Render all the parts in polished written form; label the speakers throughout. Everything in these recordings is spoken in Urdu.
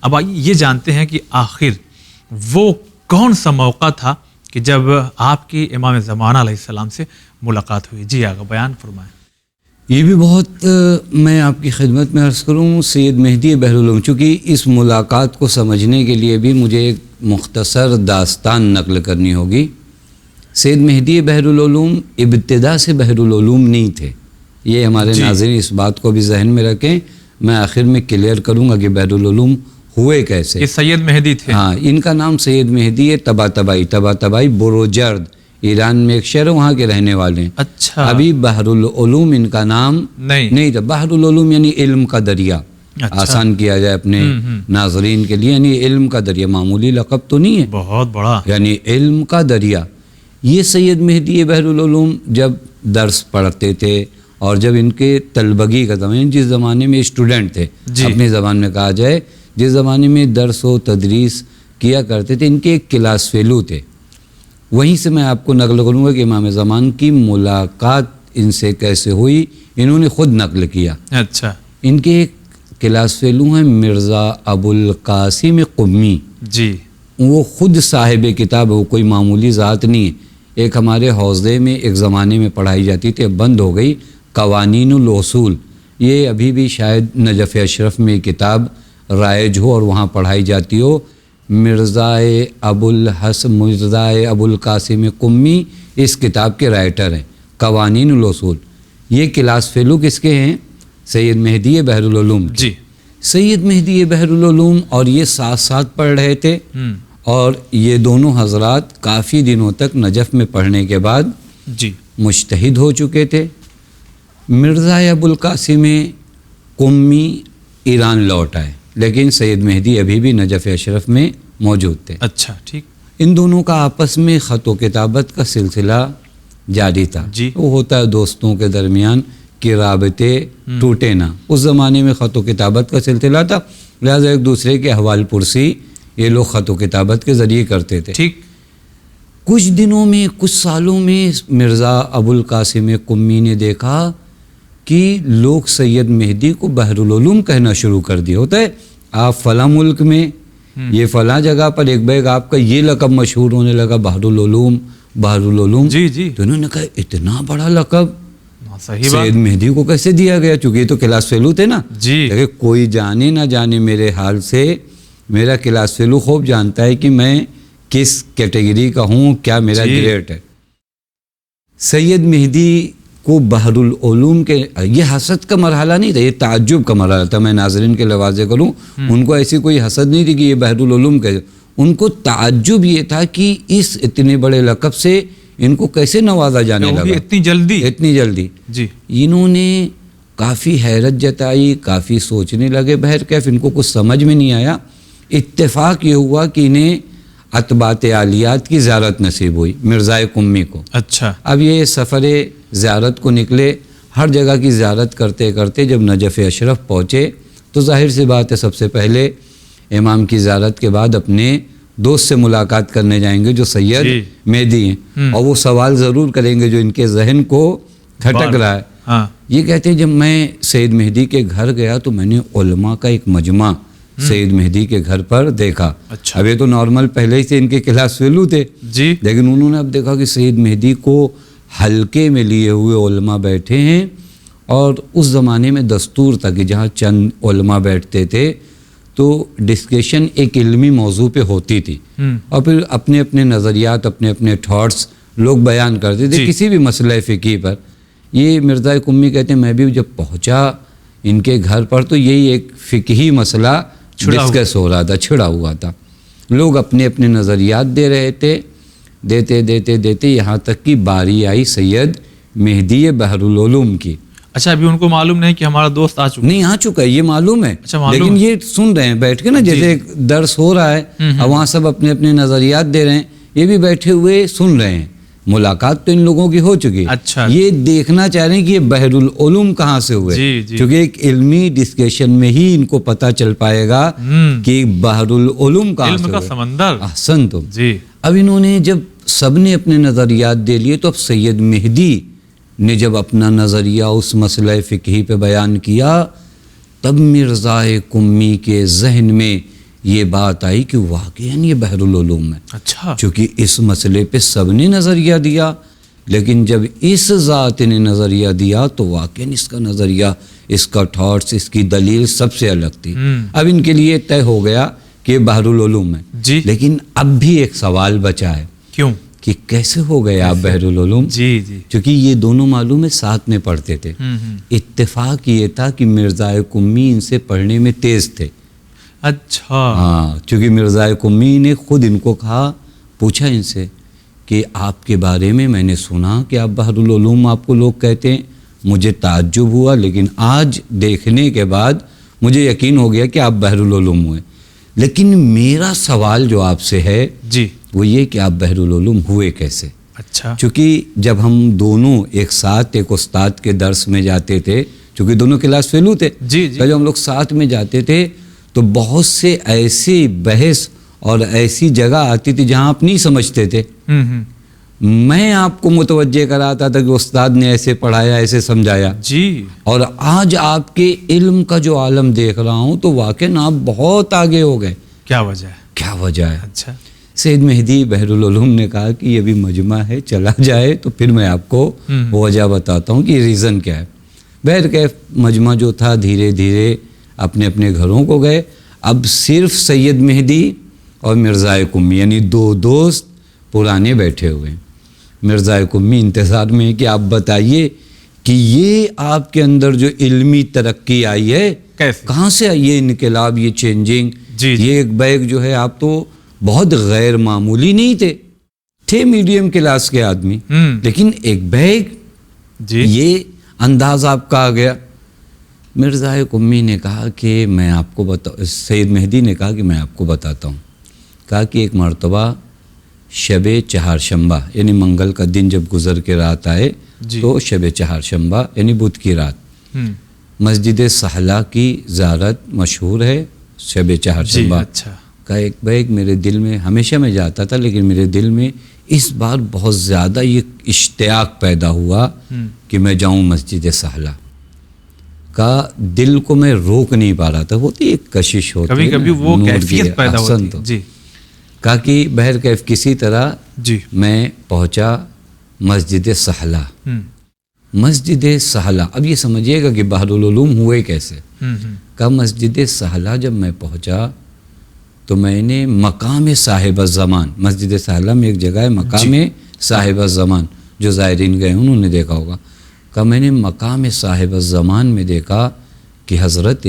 Speaker 1: اب آئیے یہ جانتے ہیں کہ آخر وہ کون سا موقع تھا کہ جب آپ کی امام زمانہ علیہ السلام سے ملاقات ہوئی. جی آگے بیان فرمائیں.
Speaker 2: یہ بھی بہت میں آپ کی خدمت میں عرض کروں سید مہدی بحرالعلوم، چونکہ اس ملاقات کو سمجھنے کے لیے بھی مجھے ایک مختصر داستان نقل کرنی ہوگی. سید مہدی بحرالعلوم ابتدا سے بحرالعلوم نہیں تھے. یہ ہمارے ناظرین اس بات کو بھی ذہن میں رکھیں. میں آخر میں کلیئر کروں گا کہ بحرالعلوم ہوئے کیسے.
Speaker 1: یہ سید مہدی تھے.
Speaker 2: ہاں، ان کا نام سید مہدی ہے. طباطبائی بروجرد ایران میں ایک شہر، وہاں کے رہنے والے ہیں.
Speaker 1: اچھا.
Speaker 2: ابھی بحرالعلوم ان کا نام نہیں تھا. بحرالعلوم یعنی علم کا دریا. آسان کیا جائے اپنے ناظرین کے لیے، یعنی علم کا دریا. معمولی لقب تو نہیں ہے،
Speaker 1: بہت بڑا،
Speaker 2: یعنی علم کا دریا. یہ سید مہدی بحرالعلوم جب درس پڑھتے تھے اور جب ان کے طلبگی کا زمانے، جس زمانے میں اسٹوڈنٹ تھے، اپنی زبان میں کہا جائے، جس زمانے میں درس و تدریس کیا کرتے تھے، ان کے ایک کلاس فیلو تھے. وہیں سے میں آپ کو نقل کروں گا کہ امام زمان کی ملاقات ان سے کیسے ہوئی. انہوں نے خود نقل کیا.
Speaker 1: اچھا.
Speaker 2: ان کے ایک کلاس فیلو ہیں مرزا ابو القاسم قمی.
Speaker 1: جی.
Speaker 2: وہ خود صاحب کتاب ہے، وہ کوئی معمولی ذات نہیں ہے. ایک ہمارے حوزے میں ایک زمانے میں پڑھائی جاتی تھی، اب بند ہو گئی، قوانین الاصول. یہ ابھی بھی شاید نجف اشرف میں کتاب رائج ہو اور وہاں پڑھائی جاتی ہو. مرزا ابو القاسم قمی اس کتاب کے رائٹر ہیں. قوانین الاصول. یہ کلاس فیلو کس کے ہیں؟ سید مہدی بحرالعلوم.
Speaker 1: جی.
Speaker 2: سید مہدی بحرالعلوم اور یہ ساتھ ساتھ پڑھ رہے تھے، اور یہ دونوں حضرات کافی دنوں تک نجف میں پڑھنے کے بعد مجتہد ہو چکے تھے. مرزا ابو القاسم قمی ایران لوٹ آئے، لیکن سید مہدی ابھی بھی نجف اشرف میں موجود تھے.
Speaker 1: اچھا، ٹھیک.
Speaker 2: ان دونوں کا آپس میں خط و کتابت کا سلسلہ جاری تھا. وہ ہوتا ہے دوستوں کے درمیان کہ رابطے ٹوٹے نہ. اس زمانے میں خط و کتابت کا سلسلہ تھا، لہٰذا ایک دوسرے کے احوال پرسی یہ لوگ خط و کتابت کے ذریعے کرتے تھے.
Speaker 1: ٹھیک.
Speaker 2: کچھ دنوں میں، کچھ سالوں میں مرزا ابو القاسم قمی نے دیکھا کہ لوگ سید مہدی کو بحرالعلوم کہنا شروع کر دیا. ہوتا ہے آپ فلاں ملک میں، یہ فلاں جگہ پر ایک بیگ آپ کا یہ لقب مشہور ہونے لگا، بحرالعلوم.
Speaker 1: جی جی.
Speaker 2: تو انہوں نے کہا اتنا بڑا لقب
Speaker 1: صحیح
Speaker 2: سید مہدی کو کیسے دیا گیا؟ چونکہ یہ تو کلاس فیلو تھے نا.
Speaker 1: جی.
Speaker 2: لیکن کوئی جانے نہ جانے میرے حال سے، میرا کلاس فیلو خوب جانتا ہے کہ میں کس کیٹیگری کا ہوں، کیا میرا گریڈ ہے. سید مہدی کو بحرالعلوم کے، یہ حسد کا مرحلہ نہیں تھا، یہ تعجب کا مرحلہ تھا. میں ناظرین کے لیے واضح کروں، ان کو ایسی کوئی حسد نہیں تھی کہ یہ بحرالعلوم کے، ان کو تعجب یہ تھا کہ اس اتنے بڑے لقب سے ان کو کیسے نوازا جانے لگا اتنی جلدی.
Speaker 1: جی.
Speaker 2: انہوں نے کافی حیرت جتائی، کافی سوچنے لگے. بہرکیف ان کو کچھ سمجھ میں نہیں آیا. اتفاق یہ ہوا کہ انہیں اتباعت عالیات کی زیارت نصیب ہوئی مرزا قمی کو.
Speaker 1: اچھا.
Speaker 2: اب یہ سفر زیارت کو نکلے. ہر جگہ کی زیارت کرتے کرتے جب نجف اشرف پہنچے تو ظاہر سی بات ہے سب سے پہلے امام کی زیارت کے بعد اپنے دوست سے ملاقات کرنے جائیں گے جو سید مہدی ہیں، اور وہ سوال ضرور کریں گے جو ان کے ذہن کو کھٹک رہا ہے. یہ کہتے ہیں جب میں سید مہدی کے گھر گیا تو میں نے علماء کا ایک مجمع سید مہدی کے گھر پر دیکھا. اب یہ تو نارمل پہلے ہی سے ان کے کلاس فیلو تھے، لیکن انہوں نے اب دیکھا کہ سید مہدی کو حلقے میں لیے ہوئے علماء بیٹھے ہیں. اور اس زمانے میں دستور تھا کہ جہاں چند علماء بیٹھتے تھے تو ڈسکشن ایک علمی موضوع پہ ہوتی تھی، اور پھر اپنے اپنے نظریات، اپنے اپنے تھاٹس لوگ بیان کرتے تھے کسی بھی مسئلہ فقہی پر. یہ مرزا قمی کہتے ہیں میں بھی جب پہنچا ان کے گھر پر تو یہی ایک فقہی مسئلہ ڈسکس ہو رہا تھا، چھڑا ہوا تھا. لوگ اپنے اپنے نظریات دے رہے تھے. دیتے یہاں تک کہ باری آئی سید مہدی بحرالعلوم کی.
Speaker 1: اچھا، ابھی ان کو معلوم نہیں کہ ہمارا دوست آ چکا؟
Speaker 2: نہیں، آ چکا ہے، یہ معلوم ہے. لیکن یہ سن رہے ہیں بیٹھ کے نا، جیسے درس ہو رہا ہے اور وہاں سب اپنے اپنے نظریات دے رہے ہیں، یہ بھی بیٹھے ہوئے سن رہے ہیں. ملاقات تو ان لوگوں کی ہو چکی.
Speaker 1: اچھا.
Speaker 2: یہ دیکھنا چاہ رہے ہیں کہ یہ بحرالعلوم کہاں سے ہوئے، کیونکہ ایک علمی ڈسکشن میں ہی ان کو پتہ چل پائے گا کہ بحرالعلوم کہاں سے ہوئے.
Speaker 1: سمندر.
Speaker 2: احسن تم.
Speaker 1: جی.
Speaker 2: اب انہوں نے جب سب نے اپنے نظریات دے لیے تو اب سید مہدی نے جب اپنا نظریہ اس مسئلہ فقہی پہ بیان کیا تب مرزا قمی کے ذہن میں یہ بات آئی کہ واقعاً یہ بحر العلوم ہے.
Speaker 1: اچھا.
Speaker 2: چونکہ اس مسئلے پہ سب نے نظریہ دیا، لیکن جب اس ذات نے نظریہ دیا تو واقعاً اس کا نظریہ، اس کا تھاٹس، اس کی دلیل سب سے الگ تھی. اب ان کے لیے طے ہو گیا کہ یہ بحر العلوم ہے.
Speaker 1: جی.
Speaker 2: لیکن اب بھی ایک سوال بچا ہے
Speaker 1: کیوں
Speaker 2: کہ کیسے ہو گئے آپ بحر العلوم؟
Speaker 1: جی جی.
Speaker 2: کیونکہ یہ دونوں معلوم ہے ساتھ میں پڑھتے تھے. اتفاق یہ تھا کہ مرزا قمی ان سے پڑھنے میں تیز تھے.
Speaker 1: اچھا.
Speaker 2: ہاں، چونکہ مرزا قمی نے خود ان کو کہا، پوچھا ان سے کہ آپ کے بارے میں نے سنا کہ آپ بحر العلوم آپ کو لوگ کہتے ہیں. مجھے تعجب ہوا، لیکن آج دیکھنے کے بعد مجھے یقین ہو گیا کہ آپ بحر العلوم ہوئے. لیکن میرا سوال جو آپ سے ہے
Speaker 1: جی
Speaker 2: وہ یہ کہ آپ بحر العلوم ہوئے کیسے؟
Speaker 1: اچھا.
Speaker 2: چونکہ جب ہم دونوں ایک ساتھ ایک استاد کے درس میں جاتے تھے، چونکہ دونوں کلاس فیلو تھے،
Speaker 1: جی جی.
Speaker 2: تو جب ہم لوگ ساتھ میں جاتے تھے تو بہت سے ایسی بحث اور ایسی جگہ آتی تھی جہاں آپ نہیں سمجھتے تھے. میں آپ کو متوجہ کراتا تھا کہ استاد نے ایسے پڑھایا، ایسے سمجھایا.
Speaker 1: جی.
Speaker 2: اور آج آپ کے علم کا جو عالم دیکھ رہا ہوں تو واقعاً آپ بہت آگے ہو گئے.
Speaker 1: کیا وجہ ہے؟
Speaker 2: کیا وجہ ہے؟
Speaker 1: اچھا.
Speaker 2: سید مہدی بحر العلوم نے کہا کہ یہ بھی مجمع ہے، چلا جائے تو پھر میں آپ کو وجہ بتاتا ہوں کہ ریزن کیا ہے. بہرکیف مجمع جو تھا دھیرے دھیرے اپنے اپنے گھروں کو گئے. اب صرف سید مہدی اور مرزا قمی یعنی دو دوست پرانے بیٹھے ہوئے ہیں. مرزا قمی انتظار میں ہے کہ آپ بتائیے کہ یہ آپ کے اندر جو علمی ترقی آئی ہے
Speaker 1: کیسے؟
Speaker 2: کہاں سے آئی ہے انقلاب، یہ چینجنگ؟
Speaker 1: جی.
Speaker 2: یہ ایک بیگ جو ہے، آپ تو بہت غیر معمولی نہیں تھے میڈیم کلاس کے آدمی، لیکن ایک بیگ
Speaker 1: جی.
Speaker 2: یہ انداز آپ کا آ گیا. مرزا قمی نے کہا کہ میں آپ کو سید مہدی نے کہا کہ میں آپ کو بتاتا ہوں. کہا کہ ایک مرتبہ شب چہارشنبہ یعنی منگل کا دن جب گزر کے رات آئے تو شب چہارشنبہ یعنی بدھ کی رات مسجد سہلا کی زیارت مشہور ہے شب چہارشنبہ.
Speaker 1: اچھا.
Speaker 2: کا ایک بیگ میرے دل میں، ہمیشہ میں جاتا تھا لیکن میرے دل میں اس بار بہت زیادہ یہ اشتیاق پیدا ہوا کہ میں جاؤں مسجد سہلا. کا دل کو میں روک نہیں پا رہا تھا. ہوتی ایک کشش ہوتی،
Speaker 1: کبھی کبھی وہ کیفیت پیدا ہوتی ہے. جی.
Speaker 2: کہا کہ بہرکیف کسی طرح
Speaker 1: جی
Speaker 2: میں پہنچا مسجد سہلا. مسجد سہلا، اب یہ سمجھیے گا کہ بحر العلوم ہوئے کیسے. کہا مسجد سہلا جب میں پہنچا تو میں نے مقام صاحب الزمان، مسجد سہلا میں ایک جگہ ہے مقام صاحب الزمان، جو زائرین گئے انہوں نے دیکھا ہوگا. کہ میں نے مقام صاحب الزمان میں دیکھا کہ حضرت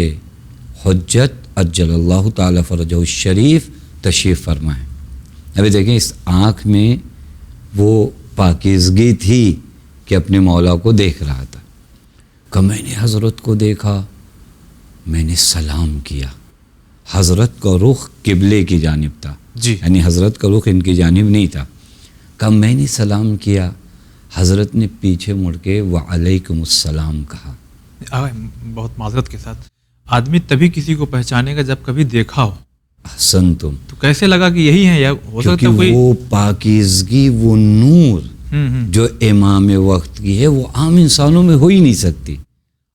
Speaker 2: حجت عجل اللہ تعالی فرجہ الشریف تشریف فرمائے. ابھی دیکھیں اس آنکھ میں وہ پاکیزگی تھی کہ اپنے مولا کو دیکھ رہا تھا. کہ میں نے حضرت کو دیکھا، میں نے سلام کیا. حضرت کا رخ قبلے کی جانب تھا، یعنی حضرت کا رخ ان کی جانب نہیں تھا. کہ میں نے سلام کیا، حضرت نے پیچھے مڑ کے وعلیکم السلام کہا.
Speaker 1: بہت معذرت کے ساتھ، آدمی تبھی کسی کو پہچانے گا جب کبھی دیکھا ہو.
Speaker 2: احسن تم.
Speaker 1: تو کیسے لگا کہ یہی ہے، یا ہو سکتا ہے کوئی
Speaker 2: وہ پاکیزگی، وہ نور جو امام وقت کی ہے وہ عام انسانوں میں ہو ہی نہیں سکتی.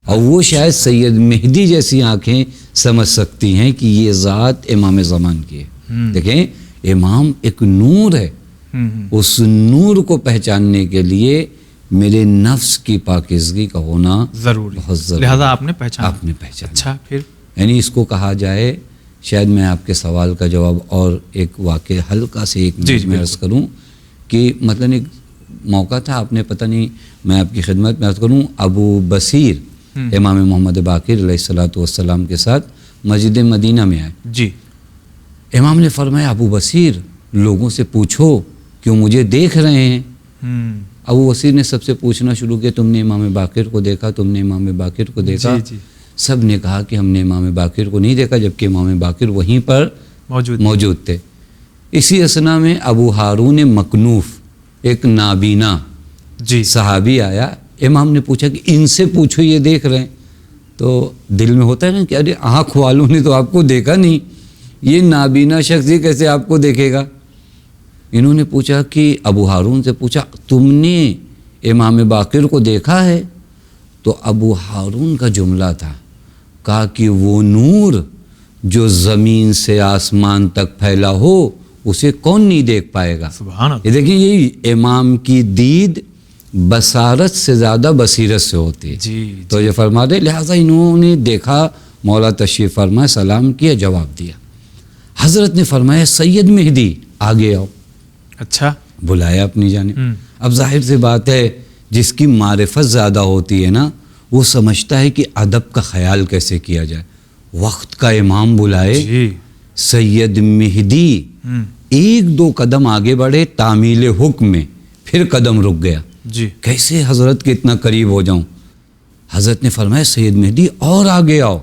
Speaker 2: اور وہ شاید سید مہدی جیسی آنکھیں سمجھ سکتی ہیں کہ یہ ذات امام زمان کی ہے. دیکھیں امام ایک نور ہے، اس نور کو پہچاننے کے لیے میرے نفس کی پاکیزگی کا ہونا
Speaker 1: ضروری،
Speaker 2: بہت ضروری.
Speaker 1: لہذا آپ نے پہچانا.
Speaker 2: آپ نے پہچانا.
Speaker 1: اچھا. پھر
Speaker 2: یعنی اس کو کہا جائے، شاید میں آپ کے سوال کا جواب اور ایک واقعہ ہلکا سے ایک منٹ میں عرض کروں کہ مثلا ایک موقع تھا، آپ نے پتہ نہیں، میں آپ کی خدمت میں عرض کروں، ابو بصیر امام محمد باقر علیہ الصلوۃ والسلام کے ساتھ مسجد مدینہ میں آئے.
Speaker 1: جی.
Speaker 2: امام نے فرمایا ابو بصیر لوگوں سے پوچھو کیوں مجھے دیکھ رہے ہیں. ابو بصیر نے سب سے پوچھنا شروع کیا، تم نے امام باقر کو دیکھا، تم نے امام باقر کو دیکھا. سب نے کہا کہ ہم نے امام باقر کو نہیں دیکھا، جبکہ امام باقر وہیں پر موجود تھے. اسی اثنا میں ابو ہارون مکنوف ایک نابینا صحابی آیا. امام نے پوچھا کہ ان سے پوچھو یہ دیکھ رہے ہیں. تو دل میں ہوتا ہے نا کہ ارے آنکھ والوں نے تو آپ کو دیکھا نہیں، یہ نابینا شخص ہی کیسے آپ کو دیکھے گا. انہوں نے پوچھا کہ ابو ہارون سے پوچھا تم نے امام باقر کو دیکھا ہے؟ تو ابو ہارون کا جملہ تھا، کہا کہ وہ نور جو زمین سے آسمان تک پھیلا ہو اسے کون نہیں دیکھ پائے گا.
Speaker 1: سبحان اللہ.
Speaker 2: یہ دیکھیں یہ امام کی دید بصارت سے زیادہ بصیرت سے ہوتی ہے.
Speaker 1: جی
Speaker 2: تو یہ فرما دے لہٰذا انہوں نے دیکھا, مولا تشریف فرمایا, سلام کیا, جواب دیا. حضرت نے فرمایا سید مہدی آگے آؤ.
Speaker 1: اچھا.
Speaker 2: بلایا اپنی جانب. اب ظاہر سی بات ہے جس کی معرفت زیادہ ہوتی ہے نا وہ سمجھتا ہے کہ ادب کا خیال کیسے کیا جائے. وقت کا امام بلائے,
Speaker 1: جی
Speaker 2: سید مہدی ایک دو قدم آگے بڑھے تعمیل حکم میں, پھر قدم رک گیا.
Speaker 1: جی
Speaker 2: کیسے حضرت کے اتنا قریب ہو جاؤں. حضرت نے فرمایا سید مہدی اور آگے آؤ.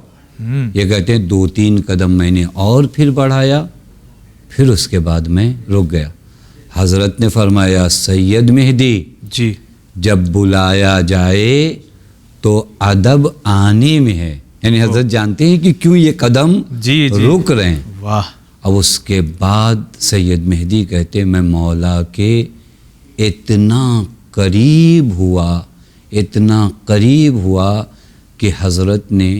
Speaker 2: یہ کہتے ہیں 2-3 قدم میں نے اور پھر بڑھایا, پھر اس کے بعد میں رک گیا. حضرت نے فرمایا سید مہدی
Speaker 1: جی
Speaker 2: جب بلایا جائے تو ادب آنے میں ہے. یعنی حضرت جانتے ہیں کہ کیوں یہ قدم
Speaker 1: جی
Speaker 2: رک رہے ہیں.
Speaker 1: واہ.
Speaker 2: اب اس کے بعد سید مہدی کہتے ہیں میں مولا کے اتنا قریب ہوا کہ حضرت نے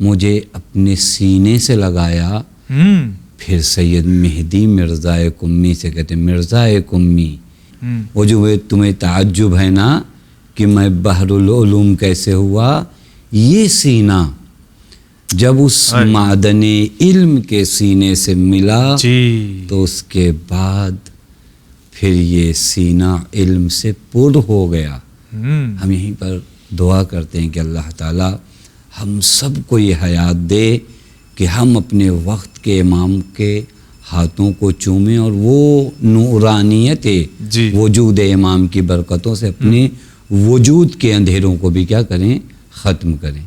Speaker 2: مجھے اپنے سینے سے لگایا. پھر سید مہدی مرزا قمی سے کہتے ہیں مرزا قمی وہ جو تمہیں تعجب ہے نا کہ میں بحر العلوم کیسے ہوا, یہ سینہ جب اس معدن علم کے سینے سے ملا
Speaker 1: جی
Speaker 2: تو اس کے بعد پھر یہ سینہ علم سے پر ہو گیا. ہم یہیں پر دعا کرتے ہیں کہ اللہ تعالی ہم سب کو یہ حیات دے کہ ہم اپنے وقت کے امام کے ہاتھوں کو چومیں اور وہ نورانیت
Speaker 1: جی
Speaker 2: وجود امام کی برکتوں سے اپنے وجود کے اندھیروں کو بھی کیا کریں, ختم کریں.